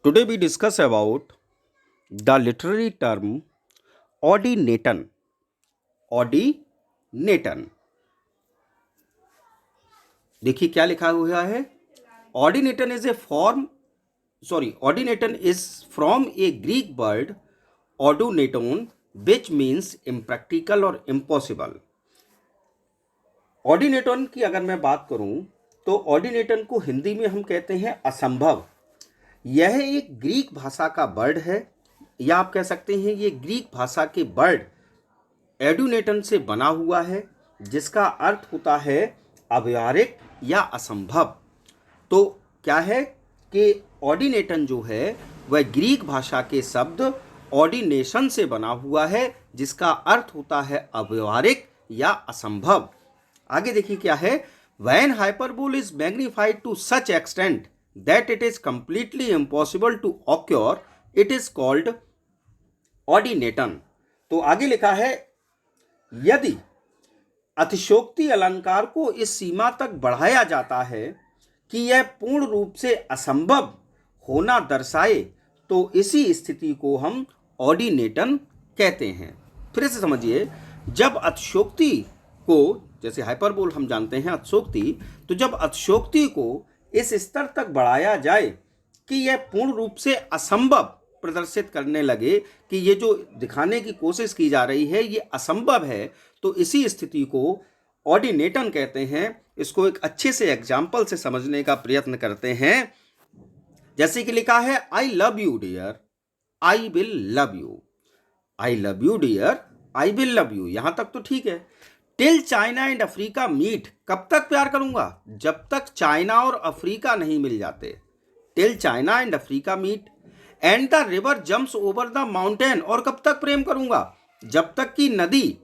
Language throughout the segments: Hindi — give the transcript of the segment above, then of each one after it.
Today we discuss about the literary term ordinaton. Ordinaton. देखिए क्या लिखा हुआ है. Ordinaton is a form. Ordinaton is from a Greek word ordonaton, which means impractical or impossible. ऑर्डिनेटन की अगर मैं बात करूं तो ऑर्डिनेटन को हिंदी में हम कहते हैं असंभव. यह एक ग्रीक भाषा का वर्ड है, या आप कह सकते हैं ये ग्रीक भाषा के वर्ड एडुनेटन से बना हुआ है, जिसका अर्थ होता है अव्यवहारिक या असंभव. तो क्या है कि ऑर्डिनेटन जो है वह ग्रीक भाषा के शब्द ऑर्डिनेशन से बना हुआ है, जिसका अर्थ होता है अव्यवहारिक या असंभव. आगे देखिए क्या है. When hyperbole is magnified to such extent that it is completely impossible to occur, it is called ordinaton. तो आगे लिखा है, यदि अतिशयोक्ति अलंकार को इस सीमा तक बढ़ाया जाता है कि यह पूर्ण रूप से असंभव होना दर्शाए, तो इसी स्थिति को हम ऑर्डिनेटन कहते हैं. फिर से समझिए, जब अतिशयोक्ति को, जैसे हाइपरबोल हम जानते हैं अतिशयोक्ति, तो जब अतिशयोक्ति को इस स्तर तक बढ़ाया जाए कि यह पूर्ण रूप से असंभव प्रदर्शित करने लगे कि ये जो दिखाने की कोशिश की जा रही है ये असंभव है, तो इसी स्थिति को ऑर्डिनेटन कहते हैं. इसको एक अच्छे से एग्जाम्पल से समझने का प्रयत्न करते हैं. जैसे कि लिखा है, I love you dear, I will love you. I love you dear, I will love you, यहां तक तो ठीक है. Till China and Africa meet, कब तक प्यार करूंगा? जब तक चाइना और अफ्रीका नहीं मिल जाते. Till China and Africa meet. And the river jumps over the mountain, और कब तक प्रेम करूंगा? जब तक कि नदी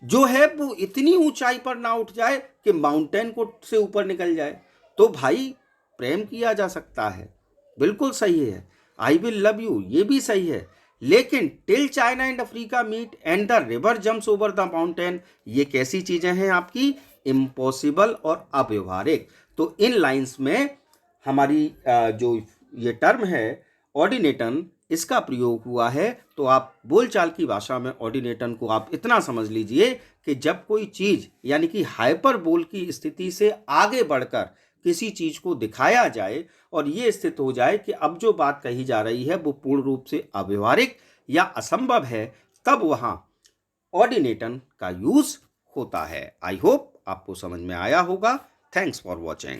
जो है वो इतनी ऊंचाई पर ना उठ जाए कि माउंटेन को से ऊपर निकल जाए. तो भाई प्रेम किया जा सकता है, बिल्कुल सही है. आई विल लव यू ये भी सही है, लेकिन till China and Africa meet and the river jumps over the mountain, ये कैसी चीजें हैं आपकी? इम्पॉसिबल और अव्यवहारिक. तो इन लाइंस में हमारी जो ये टर्म है ऑर्डिनेटन, इसका प्रयोग हुआ है. तो आप बोलचाल की भाषा में ऑर्डिनेटन को आप इतना समझ लीजिए कि जब कोई चीज यानी कि हाइपरबोल की स्थिति से आगे बढ़कर किसी चीज को दिखाया जाए और ये स्थित हो जाए कि अब जो बात कही जा रही है वो पूर्ण रूप से अव्यवहारिक या असंभव है, तब वहां ऑर्डिनेटन का यूज होता है. आई होप आपको समझ में आया होगा. Thanks for watching.